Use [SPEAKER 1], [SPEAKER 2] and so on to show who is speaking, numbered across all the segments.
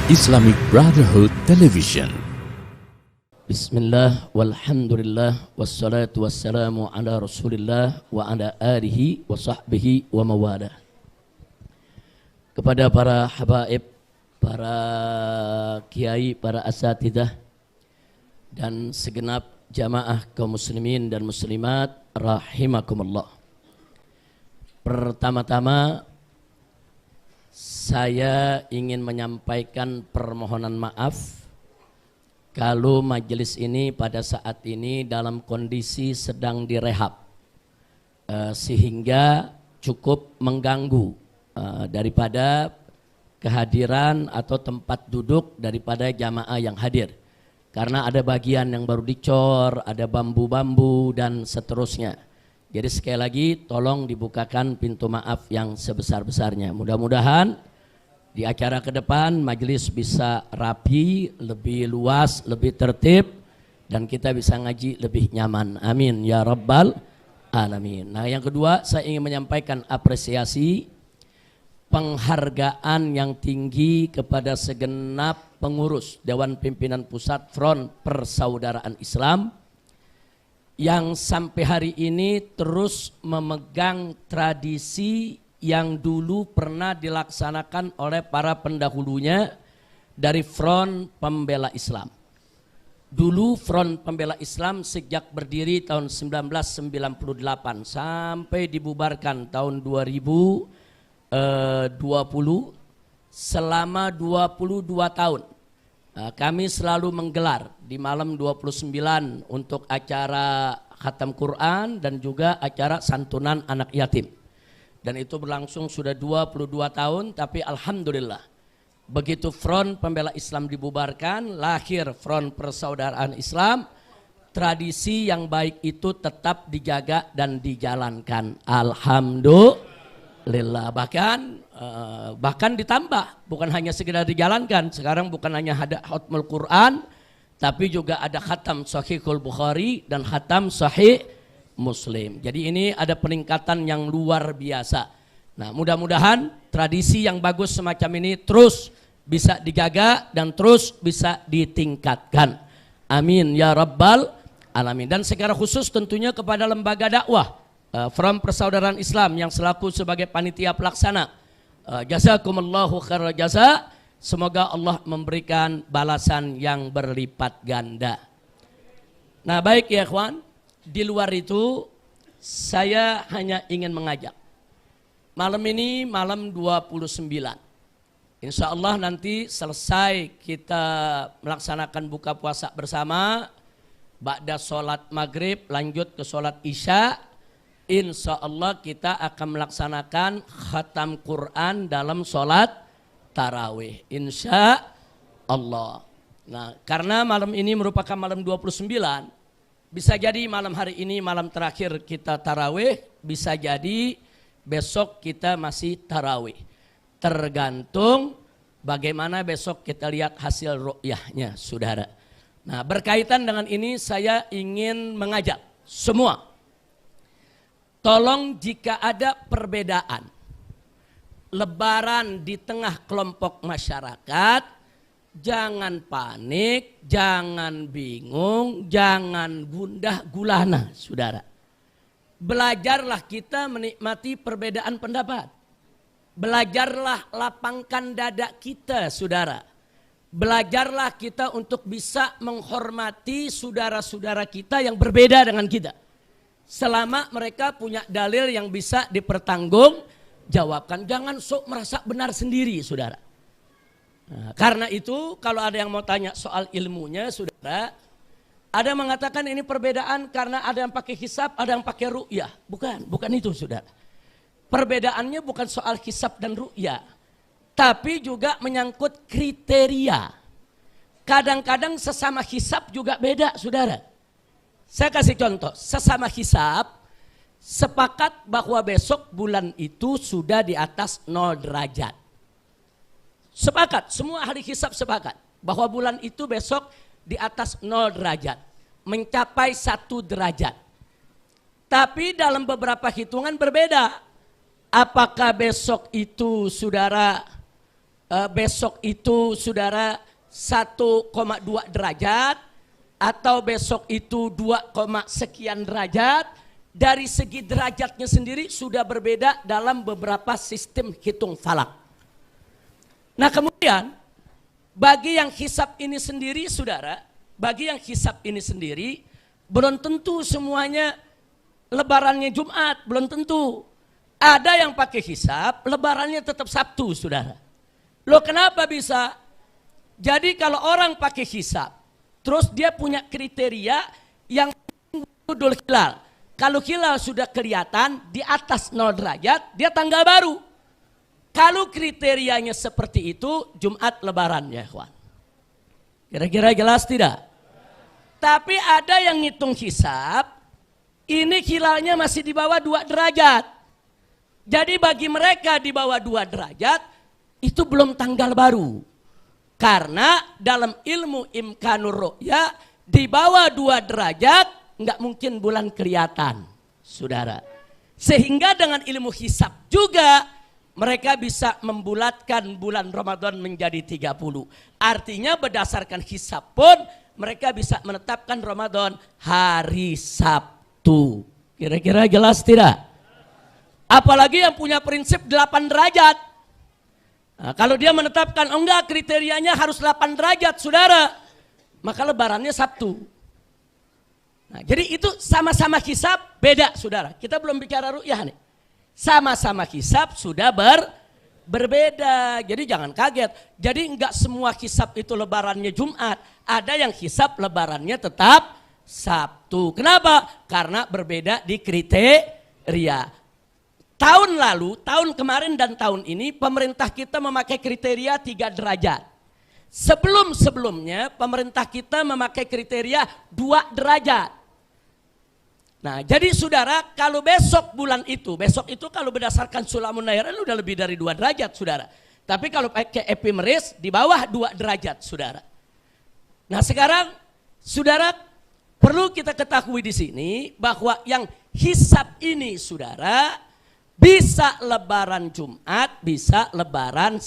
[SPEAKER 1] Islamic Brotherhood Television.
[SPEAKER 2] Bismillah, walhamdulillah, wassalatu wassalamu ala rasulillah wa ala alihi wa sahbihi wa mawadah. Kepada para habaib, para kiai, para asatidah, dan segenap jamaah kaum muslimin dan muslimat rahimakumullah. Pertama-tama saya ingin menyampaikan permohonan maaf kalau majelis ini pada saat ini dalam kondisi sedang direhab, sehingga cukup mengganggu daripada kehadiran atau tempat duduk daripada jamaah yang hadir. Karena ada bagian yang baru dicor, ada bambu-bambu dan seterusnya. Jadi sekali lagi tolong dibukakan pintu maaf yang sebesar-besarnya. Mudah-mudahan di acara ke depan majelis bisa rapi, lebih luas, lebih tertib, dan kita bisa ngaji lebih nyaman. Amin ya rabbal alamin. Nah, yang kedua saya ingin menyampaikan apresiasi, penghargaan yang tinggi kepada segenap pengurus Dewan Pimpinan Pusat Front Persaudaraan Islam yang sampai hari ini terus memegang tradisi yang dulu pernah dilaksanakan oleh para pendahulunya dari Front Pembela Islam. Dulu Front Pembela Islam sejak berdiri tahun 1998 sampai dibubarkan tahun 2020, selama 22 tahun. Kami selalu menggelar di malam 29 untuk acara khatam Quran dan juga acara santunan anak yatim. Dan itu berlangsung sudah 22 tahun, tapi alhamdulillah begitu Front Pembela Islam dibubarkan, lahir Front Persaudaraan Islam, tradisi yang baik itu tetap dijaga dan dijalankan. Alhamdulillah, bahkan ditambah, bukan hanya sekedar dijalankan. Sekarang bukan hanya ada khatmul Quran, tapi juga ada khatam Sahihul Bukhari dan khatam Sahih Muslim. Jadi ini ada peningkatan yang luar biasa. Nah, mudah-mudahan tradisi yang bagus semacam ini terus bisa dijaga dan terus bisa ditingkatkan. Amin ya rabbal alamin. Dan secara khusus tentunya kepada lembaga dakwah Front Persaudaraan Islam yang selaku sebagai panitia pelaksana. Jazakumullahu khairal jaza. Semoga Allah memberikan balasan yang berlipat ganda. Nah, baik ya ikhwan, di luar itu saya hanya ingin mengajak. Malam ini malam 29. Insya Allah nanti selesai kita melaksanakan buka puasa bersama, ba'da sholat maghrib lanjut ke sholat isya. Insya Allah kita akan melaksanakan khatam Quran dalam sholat tarawih. Insya Allah. Nah, karena malam ini merupakan malam 29, bisa jadi malam hari ini malam terakhir kita tarawih, bisa jadi besok kita masih tarawih. Tergantung bagaimana besok kita lihat hasil ru'yahnya, saudara. Nah, berkaitan dengan ini saya ingin mengajak semua, tolong jika ada perbedaan lebaran di tengah kelompok masyarakat, jangan panik, jangan bingung, jangan gundah gulana, saudara. Belajarlah kita menikmati perbedaan pendapat. Belajarlah lapangkan dada kita, saudara. Belajarlah kita untuk bisa menghormati saudara-saudara kita yang berbeda dengan kita. Selama mereka punya dalil yang bisa dipertanggungjawabkan. Jangan sok merasa benar sendiri, saudara. Nah, karena itu kalau ada yang mau tanya soal ilmunya, saudara, ada yang mengatakan ini perbedaan karena ada yang pakai hisab, ada yang pakai ru'yah. Bukan itu, saudara. Perbedaannya bukan soal hisab dan ru'yah, tapi juga menyangkut kriteria. Kadang-kadang sesama hisab juga beda, saudara. Saya kasih contoh, sesama hisab sepakat bahwa besok bulan itu sudah di atas 0 derajat. Sepakat, semua ahli hisab sepakat bahwa bulan itu besok di atas 0 derajat, mencapai 1 derajat. Tapi dalam beberapa hitungan berbeda. Apakah besok itu saudara besok itu saudara 1,2 derajat atau besok itu 2, sekian derajat, dari segi derajatnya sendiri sudah berbeda dalam beberapa sistem hitung falak. Nah kemudian bagi yang hisab ini sendiri saudara, bagi yang hisab ini sendiri belum tentu semuanya lebarannya Jumat, belum tentu. Ada yang pakai hisab, lebarannya tetap Sabtu saudara. Loh kenapa bisa? Jadi kalau orang pakai hisab, terus dia punya kriteria yang dul hilal. Kalau hilal sudah kelihatan di atas 0 derajat, dia tanggal baru. Kalau kriterianya seperti itu, Jumat lebaran ya kawan. Kira-kira jelas tidak? Tapi ada yang ngitung hisab, ini hilalnya masih di bawah 2 derajat. Jadi bagi mereka di bawah 2 derajat, itu belum tanggal baru. Karena dalam ilmu imkanur ru'ya, di bawah 2 derajat, nggak mungkin bulan kelihatan, saudara. Sehingga dengan ilmu hisab juga, mereka bisa membulatkan bulan Ramadan menjadi 30. Artinya berdasarkan hisab pun, mereka bisa menetapkan Ramadan hari Sabtu. Kira-kira jelas tidak? Apalagi yang punya prinsip 8 derajat. Nah, kalau dia menetapkan, oh enggak kriterianya harus 8 derajat saudara, maka lebarannya Sabtu. Nah, jadi itu sama-sama hisab beda saudara. Kita belum bicara ru'yah nih. Sama-sama hisab sudah berbeda. Jadi jangan kaget. Jadi enggak semua hisab itu lebarannya Jumat. Ada yang hisab lebarannya tetap Sabtu. Kenapa? Karena berbeda di kriteria. Tahun lalu, tahun kemarin dan tahun ini pemerintah kita memakai kriteria 3 derajat. Sebelum-sebelumnya pemerintah kita memakai kriteria 2 derajat. Nah jadi saudara kalau besok kalau berdasarkan Sulamun Nairan udah lebih dari 2 derajat saudara. Tapi kalau pakai epimeris di bawah 2 derajat saudara. Nah sekarang saudara perlu kita ketahui di sini bahwa yang hisab ini saudara, bisa lebaran Jumat, bisa lebaran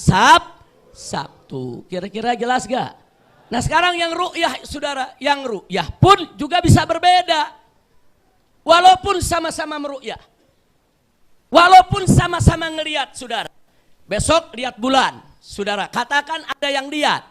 [SPEAKER 2] Sabtu. Kira-kira jelas gak? Nah sekarang yang ru'yah saudara, yang ru'yah pun juga bisa berbeda. Walaupun sama-sama meru'yah. Walaupun sama-sama ngelihat saudara. Besok lihat bulan, saudara. Katakan ada yang lihat.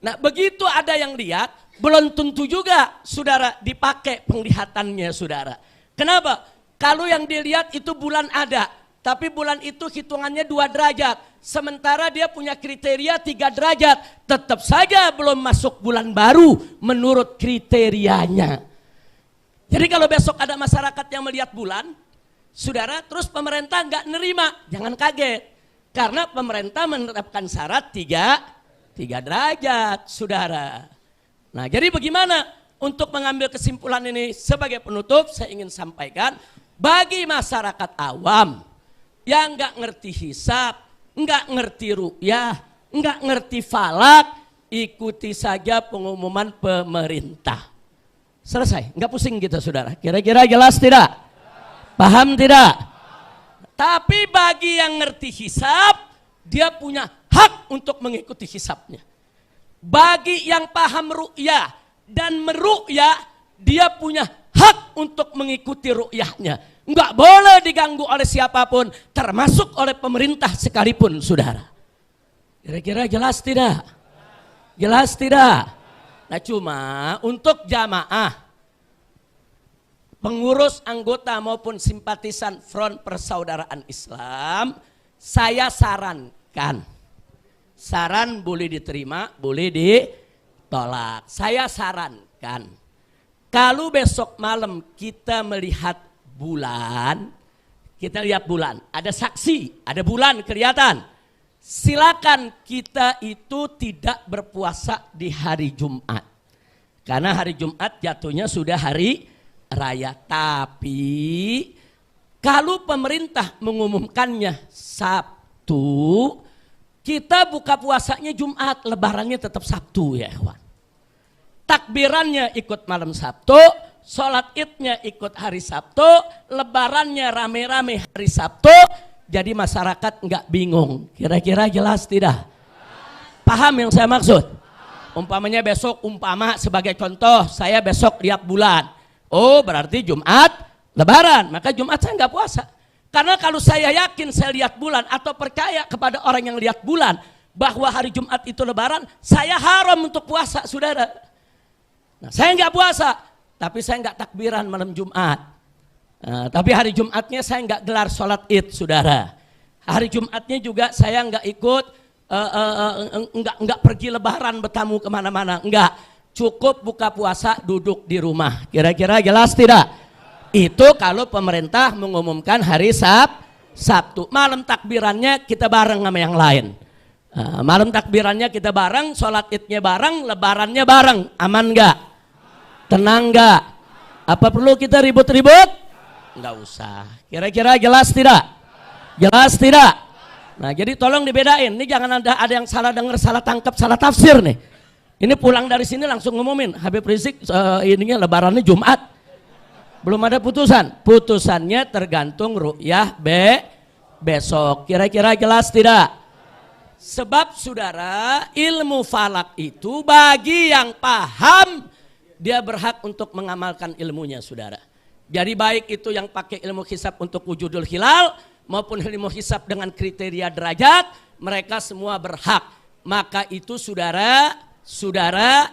[SPEAKER 2] Nah begitu ada yang lihat, belum tentu juga saudara dipakai penglihatannya saudara. Kenapa? Kalau yang dilihat itu bulan ada, tapi bulan itu hitungannya 2 derajat. Sementara dia punya kriteria 3 derajat, tetap saja belum masuk bulan baru menurut kriterianya. Jadi kalau besok ada masyarakat yang melihat bulan, saudara, terus pemerintah nggak nerima, jangan kaget. Karena pemerintah menerapkan syarat 3 derajat, saudara. Nah jadi bagaimana untuk mengambil kesimpulan ini sebagai penutup, saya ingin sampaikan, bagi masyarakat awam yang nggak ngerti hisab, nggak ngerti ru'yah, nggak ngerti falak, ikuti saja pengumuman pemerintah. Selesai, nggak pusing kita saudara. Kira-kira jelas tidak? Paham tidak? Tapi bagi yang ngerti hisab, dia punya hak untuk mengikuti hisabnya. Bagi yang paham ru'yah dan meru'yah, dia punya hak untuk mengikuti ru'yahnya. Enggak boleh diganggu oleh siapapun, termasuk oleh pemerintah sekalipun, saudara. Kira-kira jelas tidak? Jelas tidak? Nah cuma untuk jamaah, pengurus, anggota maupun simpatisan Front Persaudaraan Islam, saya sarankan. Saran boleh diterima, boleh ditolak. Saya sarankan, kalau besok malam kita melihat bulan, kita lihat bulan, ada saksi, ada bulan kelihatan. Silakan kita itu tidak berpuasa di hari Jumat. Karena hari Jumat jatuhnya sudah hari raya. Tapi kalau pemerintah mengumumkannya Sabtu, kita buka puasanya Jumat, lebarannya tetap Sabtu ya kawan. Takbirannya ikut malam Sabtu, sholat idnya ikut hari Sabtu, lebarannya rame-rame hari Sabtu, jadi masyarakat nggak bingung. Kira-kira jelas tidak? Paham yang saya maksud? Umpamanya besok, sebagai contoh, saya besok lihat bulan. Oh, berarti Jumat Lebaran, maka Jumat saya nggak puasa. Karena kalau saya yakin saya lihat bulan atau percaya kepada orang yang lihat bulan bahwa hari Jumat itu Lebaran, saya haram untuk puasa, saudara. Nah, saya nggak puasa, tapi saya nggak takbiran malam Jumat. Tapi hari Jumatnya saya nggak gelar sholat Id, saudara. Hari Jumatnya juga saya nggak ikut, nggak pergi Lebaran bertamu kemana-mana, nggak. Cukup buka puasa, duduk di rumah. Kira-kira jelas tidak? Itu kalau pemerintah mengumumkan hari Sabtu. Malam takbirannya kita bareng sama yang lain. Malam takbirannya kita bareng, sholat Idnya bareng, Lebarannya bareng. Aman nggak? Tenang nggak? Apa perlu kita ribut-ribut? Nggak usah. Kira-kira jelas tidak? Jelas tidak? Nah, jadi tolong dibedain. Ini jangan ada yang salah dengar, salah tangkap, salah tafsir nih. Ini pulang dari sini langsung ngumumin Habib Rizik ininya Lebarannya Jumat. Belum ada putusan. Putusannya tergantung ru'yah besok. Kira-kira jelas tidak? Sebab saudara, ilmu falak itu bagi yang paham, dia berhak untuk mengamalkan ilmunya, saudara. Jadi baik itu yang pakai ilmu hisab untuk wujudul hilal maupun ilmu hisab dengan kriteria derajat, mereka semua berhak. Maka itu saudara-saudara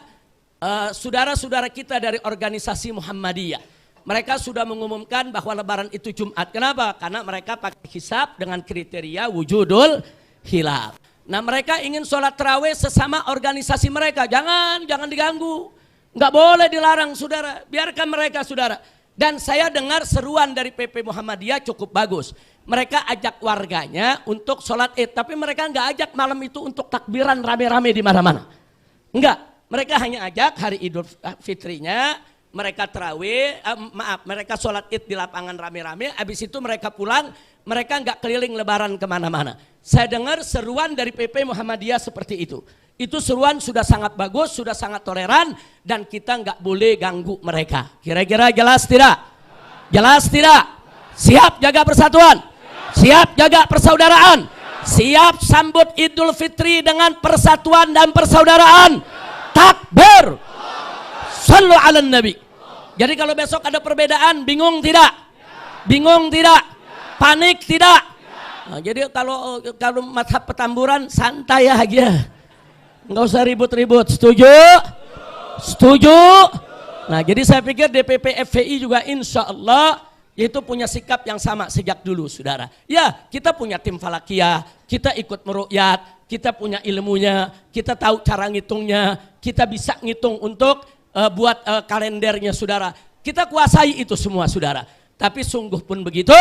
[SPEAKER 2] kita dari organisasi Muhammadiyah, mereka sudah mengumumkan bahwa Lebaran itu Jumat. Kenapa? Karena mereka pakai hisab dengan kriteria wujudul hilal. Nah, mereka ingin sholat tarawih sesama organisasi mereka. Jangan diganggu. Nggak boleh dilarang, saudara. Biarkan mereka, saudara. Dan saya dengar seruan dari PP Muhammadiyah cukup bagus. Mereka ajak warganya untuk sholat Id, tapi mereka nggak ajak malam itu untuk takbiran rame-rame di mana-mana. Enggak, mereka hanya ajak hari Idul Fitrinya, mereka tarawih, mereka sholat Id di lapangan rame-rame, habis itu mereka pulang, mereka nggak keliling Lebaran kemana-mana. Saya dengar seruan dari PP Muhammadiyah seperti itu. Itu seruan sudah sangat bagus, sudah sangat toleran, dan kita nggak boleh ganggu mereka. Kira-kira jelas tidak? Jelas tidak? Siap jaga persatuan? Siap jaga persaudaraan? Siap sambut Idul Fitri dengan persatuan dan persaudaraan? Takbir! Sallu ala Nabi. Jadi kalau besok ada perbedaan, bingung tidak? Bingung tidak? Panik tidak? Nah, jadi kalau mazhab Petamburan santai aja. Nggak usah ribut-ribut, setuju? Setuju? Nah, jadi saya pikir DPP FPI juga insya Allah itu punya sikap yang sama sejak dulu, saudara. Ya, kita punya tim falakiyah, kita ikut meruqyat, kita punya ilmunya, kita tahu cara ngitungnya, kita bisa ngitung untuk buat kalendernya, saudara. Kita kuasai itu semua, saudara. Tapi sungguh pun begitu,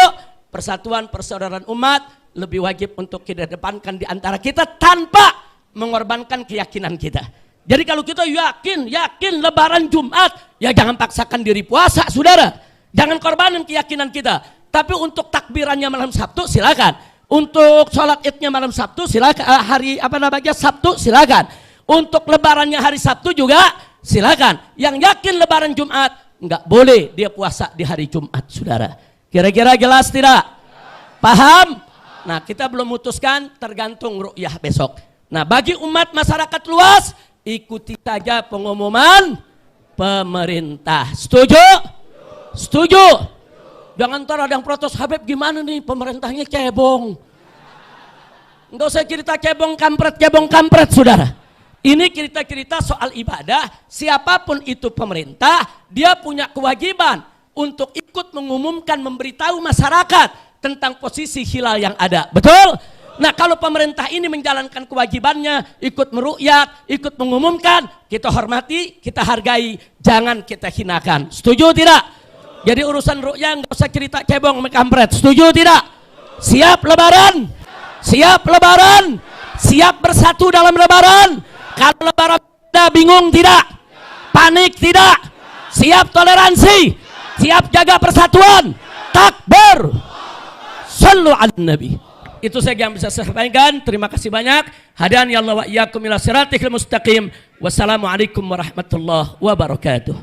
[SPEAKER 2] persatuan persaudaraan umat lebih wajib untuk kita depankan di antara kita tanpa mengorbankan keyakinan kita. Jadi kalau kita yakin Lebaran Jumat, ya jangan paksakan diri puasa, saudara. Jangan korbanin keyakinan kita. Tapi untuk takbirannya malam Sabtu silakan. Untuk sholat Idnya malam Sabtu silakan. Sabtu silakan. Untuk Lebarannya hari Sabtu juga silakan. Yang yakin Lebaran Jumat, nggak boleh dia puasa di hari Jumat, saudara. Kira-kira jelas tidak? Paham? Nah, kita belum memutuskan, tergantung ru'yah besok. Nah, bagi umat masyarakat luas, ikuti saja pengumuman pemerintah. Setuju? Setuju? Jangan ntar ada yang protes, Habib gimana nih pemerintahnya cebong. Enggak usah cerita cebong kampret, saudara. Ini cerita-cerita soal ibadah, siapapun itu pemerintah, dia punya kewajiban untuk ikut mengumumkan, memberitahu masyarakat tentang posisi hilal yang ada. Betul? Nah, kalau pemerintah ini menjalankan kewajibannya, ikut meruqyat, ikut mengumumkan, kita hormati, kita hargai, jangan kita hinakan. Setuju tidak? Jadi urusan ruqyah nggak usah cerita cebong kampret. Setuju tidak? Siap Lebaran? Siap Lebaran? Siap bersatu dalam Lebaran? Kalau Lebaran ada bingung tidak? Panik tidak? Siap toleransi? Siap jaga persatuan? Takbir! Sallu ala Nabi. Itu saja yang bisa saya sampaikan. Terima kasih banyak. Hadani Allah wa iyyakum ila siratikal mustaqim. Wassalamualaikum warahmatullahi wabarakatuh.